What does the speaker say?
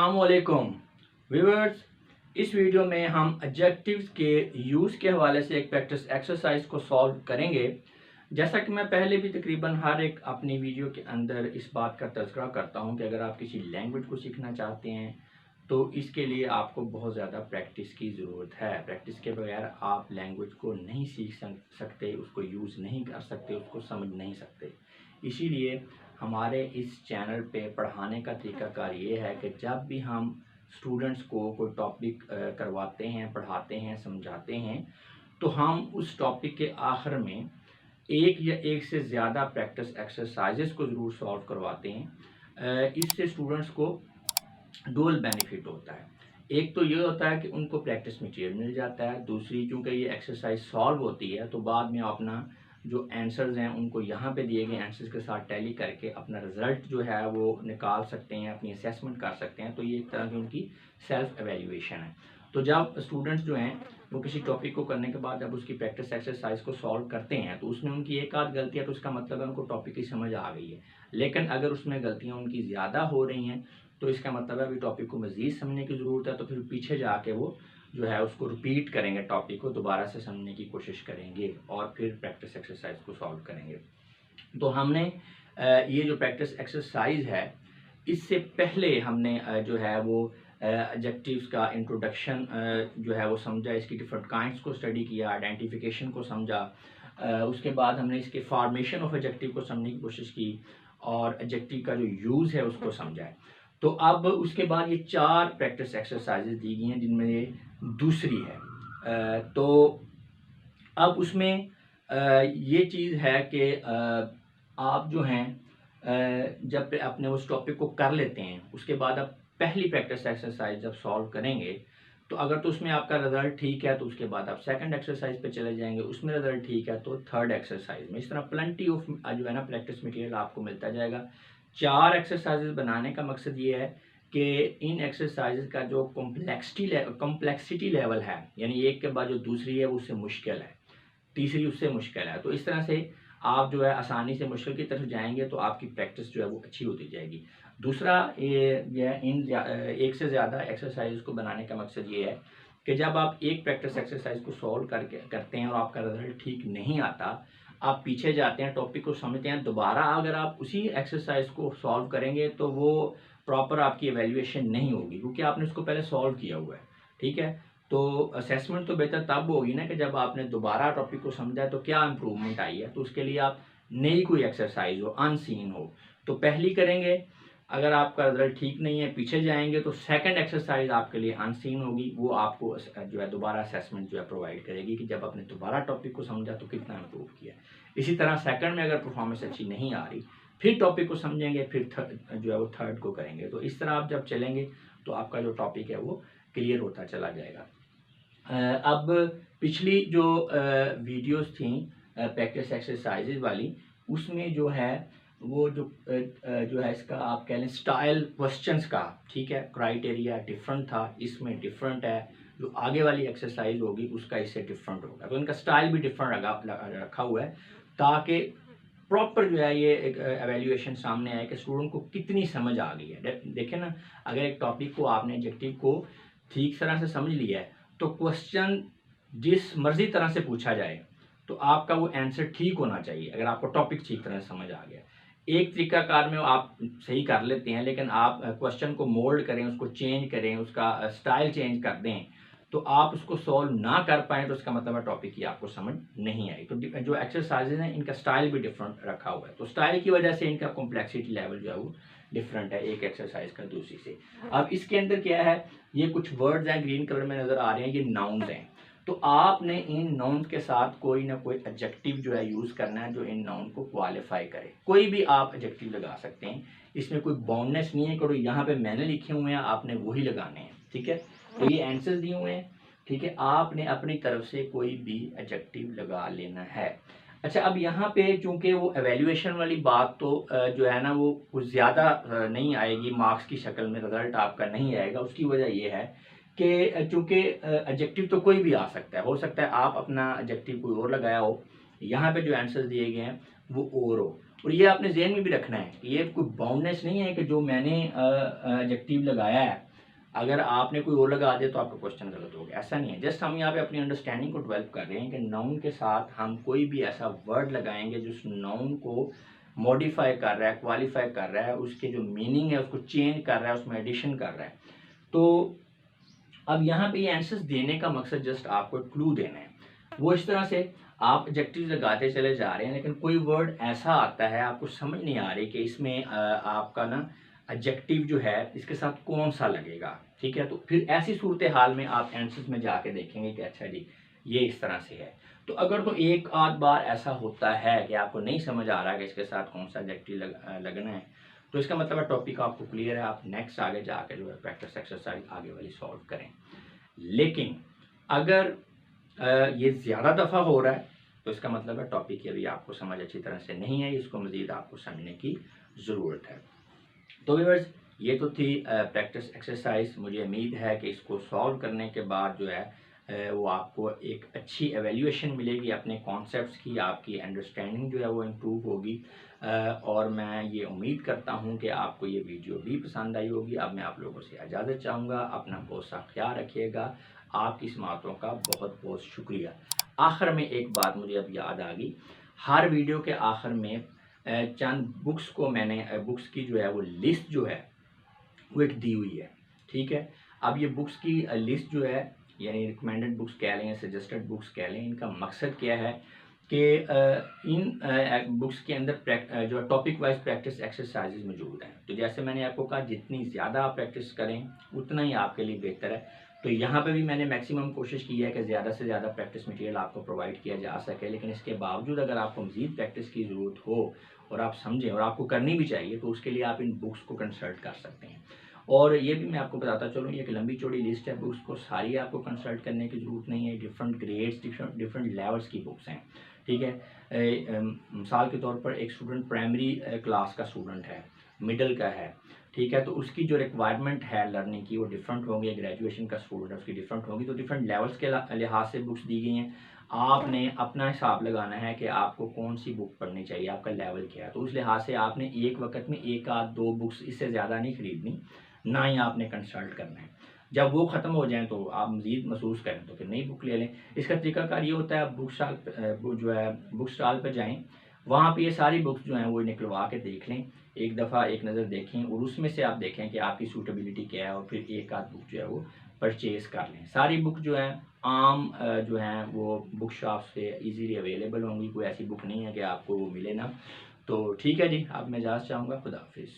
अस्सलामुअलैकुम व्यूअर्स। इस वीडियो में हम एडजेक्टिव्स के यूज़ के हवाले से एक प्रैक्टिस एक्सरसाइज को सॉल्व करेंगे। जैसा कि मैं पहले भी तकरीबन हर एक अपनी वीडियो के अंदर इस बात का तज़किरा करता हूं कि अगर आप किसी लैंग्वेज को सीखना चाहते हैं तो इसके लिए आपको बहुत ज़्यादा प्रैक्टिस की ज़रूरत है। प्रैक्टिस के बगैर आप लैंग्वेज को नहीं सीख सकते, उसको यूज़ नहीं कर सकते, उसको समझ नहीं सकते। इसीलिए हमारे इस चैनल पे पढ़ाने का तरीकाकार ये है कि जब भी हम स्टूडेंट्स को कोई टॉपिक करवाते हैं, पढ़ाते हैं, समझाते हैं, तो हम उस टॉपिक के आखिर में एक या एक से ज़्यादा प्रैक्टिस एक्सरसाइजेस को ज़रूर सॉल्व करवाते हैं। इससे स्टूडेंट्स को डुअल बेनिफिट होता है। एक तो ये होता है कि उनको प्रैक्टिस मटेरियल मिल जाता है, दूसरी चूँकि ये एक्सरसाइज सॉल्व होती है तो बाद में अपना जो आंसर्स हैं उनको यहाँ पे दिए गए आंसर्स के साथ टैली करके अपना रिज़ल्ट जो है वो निकाल सकते हैं, अपनी असेसमेंट कर सकते हैं। तो ये एक तरह की उनकी सेल्फ एवेल्यूएशन है। तो जब स्टूडेंट्स जो हैं वो किसी टॉपिक को करने के बाद जब उसकी प्रैक्टिस एक्सरसाइज को सॉल्व करते हैं तो उसमें उनकी एक आध गलती है तो उसका मतलब है उनको टॉपिक की समझ आ गई है। लेकिन अगर उसमें गलतियाँ उनकी ज़्यादा हो रही हैं तो इसका मतलब है अभी टॉपिक को मज़ीद समझने की ज़रूरत है। तो फिर पीछे जाके वो जो है उसको रिपीट करेंगे, टॉपिक को दोबारा से समझने की कोशिश करेंगे और फिर प्रैक्टिस एक्सरसाइज को सॉल्व करेंगे। तो हमने ये जो प्रैक्टिस एक्सरसाइज है इससे पहले हमने जो है वो एडजेक्टिव्स का इंट्रोडक्शन जो है वो समझा, इसकी डिफरेंट काइंड्स को स्टडी किया, आइडेंटिफिकेशन को समझा। उसके बाद हमने इसके फॉर्मेशन ऑफ एडजेक्टिव को समझने की कोशिश की और एडजेक्टिव का जो यूज़ है उसको समझा है। तो अब उसके बाद ये 4 प्रैक्टिस एक्सरसाइजेज दी गई हैं जिनमें ये दूसरी है। तो अब उसमें ये चीज़ है कि आप जो हैं जब अपने उस टॉपिक को कर लेते हैं उसके बाद आप पहली प्रैक्टिस एक्सरसाइज जब सॉल्व करेंगे तो अगर तो उसमें आपका रिजल्ट ठीक है तो उसके बाद आप सेकंड एक्सरसाइज पे चले जाएंगे, उसमें रिजल्ट ठीक है तो थर्ड एक्सरसाइज में। इस तरह प्लेंटी ऑफ जो है ना प्रैक्टिस मटेरियल आपको मिलता जाएगा। 4 एक्सरसाइजेज बनाने का मकसद ये है कि इन एक्सरसाइजेज का जो कॉम्प्लेक्सिटी लेवल है, यानी एक के बाद जो दूसरी है वो उससे मुश्किल है, तीसरी उससे मुश्किल है, तो इस तरह से आप जो है आसानी से मुश्किल की तरफ जाएंगे तो आपकी प्रैक्टिस जो है वो अच्छी होती जाएगी। दूसरा ये इन एक से ज़्यादा एक्सरसाइज को बनाने का मकसद ये है कि जब आप एक प्रैक्टिस एक्सरसाइज को सॉल्व करते हैं और आपका रिजल्ट ठीक नहीं आता, आप पीछे जाते हैं, टॉपिक को समझते हैं, दोबारा अगर आप उसी एक्सरसाइज को सॉल्व करेंगे तो वो प्रॉपर आपकी एवेल्यूएशन नहीं होगी क्योंकि आपने उसको पहले सॉल्व किया हुआ है। ठीक है, तो असेसमेंट तो बेहतर तब होगी ना कि जब आपने दोबारा टॉपिक को समझा है तो क्या इम्प्रूवमेंट आई है। तो उसके लिए आप नई कोई एक्सरसाइज हो, अनसीन हो, तो पहली करेंगे। अगर आपका रिजल्ट ठीक नहीं है, पीछे जाएंगे तो सेकंड एक्सरसाइज आपके लिए अनसीन होगी, वो आपको जो है दोबारा असेसमेंट जो है प्रोवाइड करेगी कि जब आपने दोबारा टॉपिक को समझा तो कितना इम्प्रूव किया। इसी तरह सेकंड में अगर परफॉर्मेंस अच्छी नहीं आ रही फिर टॉपिक को समझेंगे, फिर जो है वो थर्ड को करेंगे। तो इस तरह आप जब चलेंगे तो आपका जो टॉपिक है वो क्लियर होता चला जाएगा। अब पिछली जो वीडियोस थी प्रैक्टिस एक्सरसाइजेज वाली, उसमें जो है वो जो है इसका आप कह लें स्टाइल क्वेश्चंस का, ठीक है, क्राइटेरिया डिफरेंट था, इसमें डिफरेंट है। जो आगे वाली एक्सरसाइज होगी उसका इससे डिफरेंट होगा, तो इनका स्टाइल भी डिफरेंट रखा हुआ है ताकि प्रॉपर जो है ये एक एवेल्यूएशन सामने आए कि स्टूडेंट को कितनी समझ आ गई है। देखें ना, अगर एक टॉपिक को आपने एडजेक्टिव को ठीक तरह से समझ लिया है तो क्वेश्चन जिस मर्जी तरह से पूछा जाए तो आपका वो आंसर ठीक होना चाहिए अगर आपको टॉपिक ठीक तरह से समझ आ गया। एक तरीकाकार में आप सही कर लेते हैं लेकिन आप क्वेश्चन को मोल्ड करें, उसको चेंज करें, उसका स्टाइल चेंज कर दें तो आप उसको सॉल्व ना कर पाएँ तो उसका मतलब है टॉपिक की आपको समझ नहीं आई। तो जो एक्सरसाइजेज हैं इनका स्टाइल भी डिफरेंट रखा हुआ है, तो स्टाइल की वजह से इनका कॉम्प्लेक्सिटी लेवल जो है वो डिफरेंट है एक एक्सरसाइज का दूसरी से। अब इसके अंदर क्या है, ये कुछ वर्ड्स हैं ग्रीन कलर में नज़र आ रहे हैं, ये नाउन्स हैं। तो आपने इन नाउन के साथ कोई ना कोई एडजेक्टिव जो है यूज़ करना है जो इन नाउन को क्वालिफाई करे। कोई भी आप एडजेक्टिव लगा सकते हैं, इसमें कोई बाउंडनेस नहीं है कि यहाँ पे मैंने लिखे हुए हैं आपने वही लगाने हैं। ठीक है, तो ये आंसर्स दिए हुए हैं, ठीक है, आपने अपनी तरफ से कोई भी एडजेक्टिव लगा लेना है। अच्छा, अब यहाँ पे चूंकि वो एवेल्यूएशन वाली बात तो जो है ना वो कुछ ज़्यादा नहीं आएगी, मार्क्स की शक्ल में रिजल्ट आपका नहीं आएगा। उसकी वजह ये है कि चूंकि एडजेक्टिव तो कोई भी आ सकता है, हो सकता है आप अपना एडजेक्टिव कोई और लगाया हो, यहाँ पे जो आंसर्स दिए गए हैं वो और हो। और ये आपने जहन में भी रखना है कि ये कोई बाउंडनेस नहीं है कि जो मैंने एडजेक्टिव लगाया है अगर आपने कोई और लगा दिया तो आपका क्वेश्चन गलत हो गया। ऐसा नहीं है, जस्ट हम यहाँ पे अपनी अंडरस्टैंडिंग को डेवलप कर रहे हैं कि नाउन के साथ हम कोई भी ऐसा वर्ड लगाएंगे जो उस नाउन को मॉडिफाई कर रहा है, क्वालिफाई कर रहा है, उसके जो मीनिंग है उसको चेंज कर रहा है, उसमें एडिशन कर रहा है। तो अब यहाँ पे ये आंसर्स देने का मकसद जस्ट आपको क्लू देना है। वो इस तरह से आप एडजेक्टिव लगाते चले जा रहे हैं, लेकिन कोई वर्ड ऐसा आता है आपको समझ नहीं आ रही कि इसमें आपका ना एडजेक्टिव जो है इसके साथ कौन सा लगेगा, ठीक है। तो फिर ऐसी सूरत हाल में आप आंसर्स में जाके देखेंगे कि अच्छा जी ये इस तरह से है। तो अगर तो एक आध बार ऐसा होता है कि आपको नहीं समझ आ रहा कि इसके साथ कौन सा एडजेक्टिव लगना है, तो इसका मतलब है टॉपिक आपको क्लियर है, आप नेक्स्ट आगे जाके जो है प्रैक्टिस एक्सरसाइज आगे वाली सॉल्व करें। लेकिन अगर ये ज़्यादा दफ़ा हो रहा है तो इसका मतलब है टॉपिक की अभी आपको समझ अच्छी तरह से नहीं है, इसको मज़ीद आपको समझने की ज़रूरत है। तो व्यूअर्स, ये तो थी प्रैक्टिस एक्सरसाइज। मुझे उम्मीद है कि इसको सॉल्व करने के बाद जो है वो आपको एक अच्छी एवेल्यूएशन मिलेगी अपने कॉन्सेप्ट्स की, आपकी अंडरस्टैंडिंग जो है वो इम्प्रूव होगी। और मैं ये उम्मीद करता हूँ कि आपको ये वीडियो भी पसंद आई होगी। अब मैं आप लोगों से इजाज़त चाहूँगा, अपना बहुत सा ख्याल रखिएगा। आपकी समातों का बहुत बहुत शुक्रिया। आखिर में एक बात मुझे अब याद आ गई, हर वीडियो के आखिर में चंद बुक्स को मैंने बुक्स की जो है वो लिस्ट जो है वो एक दी हुई है, ठीक है। अब ये बुक्स की लिस्ट जो है, यानी रिकमेंडेड बुक्स कह लें या सजेस्टेड बुक्स कह लें, इनका मकसद क्या है कि इन बुक्स के अंदर जो टॉपिक वाइज प्रैक्टिस एक्सरसाइजेज मौजूद हैं। तो जैसे मैंने आपको कहा, जितनी ज़्यादा आप प्रैक्टिस करें उतना ही आपके लिए बेहतर है। तो यहाँ पे भी मैंने मैक्सिमम कोशिश की है कि ज़्यादा से ज़्यादा प्रैक्टिस मटेरियल आपको प्रोवाइड किया जा सके, लेकिन इसके बावजूद अगर आपको मज़ीद प्रैक्टिस की ज़रूरत हो और आप समझें और आपको करनी भी चाहिए, तो उसके लिए आप इन बुक्स को कंसल्ट कर सकते हैं। और ये भी मैं आपको बताता चलूँ, ये एक लंबी चौड़ी लिस्ट है बुक्स को, सारी आपको कंसल्ट करने की ज़रूरत नहीं है। डिफरेंट ग्रेड्स, डिफरेंट लेवल्स की बुक्स हैं, ठीक है। मिसाल के तौर पर एक स्टूडेंट प्राइमरी क्लास का स्टूडेंट है, मिडिल का है, ठीक है, तो उसकी जो रिक्वायरमेंट है लर्निंग की वो डिफरेंट होंगी। ग्रेजुएशन का स्टूडेंट है उसकी डिफरेंट होगी। तो डिफरेंट लेवल्स के लिहाज से बुक्स दी गई हैं। आपने अपना हिसाब लगाना है कि आपको कौन सी बुक पढ़नी चाहिए, आपका लेवल क्या है। तो उस लिहाज से आपने एक वक्त में एक आध दो बुक्स, इससे ज़्यादा नहीं खरीदनी, ना ही आपने कंसल्ट करना है। जब वो ख़त्म हो जाएं तो आप मज़ीद महसूस करें तो फिर नई बुक ले लें। इसका तरीकाकार ये होता है, आप बुक स्टॉल पर जाएँ, वहाँ पे ये सारी बुक्स जो हैं वो निकलवा के देख लें, एक दफ़ा एक नज़र देखें और उसमें से आप देखें कि आपकी सूटेबिलिटी क्या है, और फिर एक आध बुक जो है वो परचेज़ कर लें। सारी बुक जो हैं आम जो हैं वो बुक शॉप से इजीली अवेलेबल होंगी, कोई ऐसी बुक नहीं है कि आपको वो मिले ना। तो ठीक है जी, अब मैं इजाज़त चाहूँगा। खुदा हाफिज़।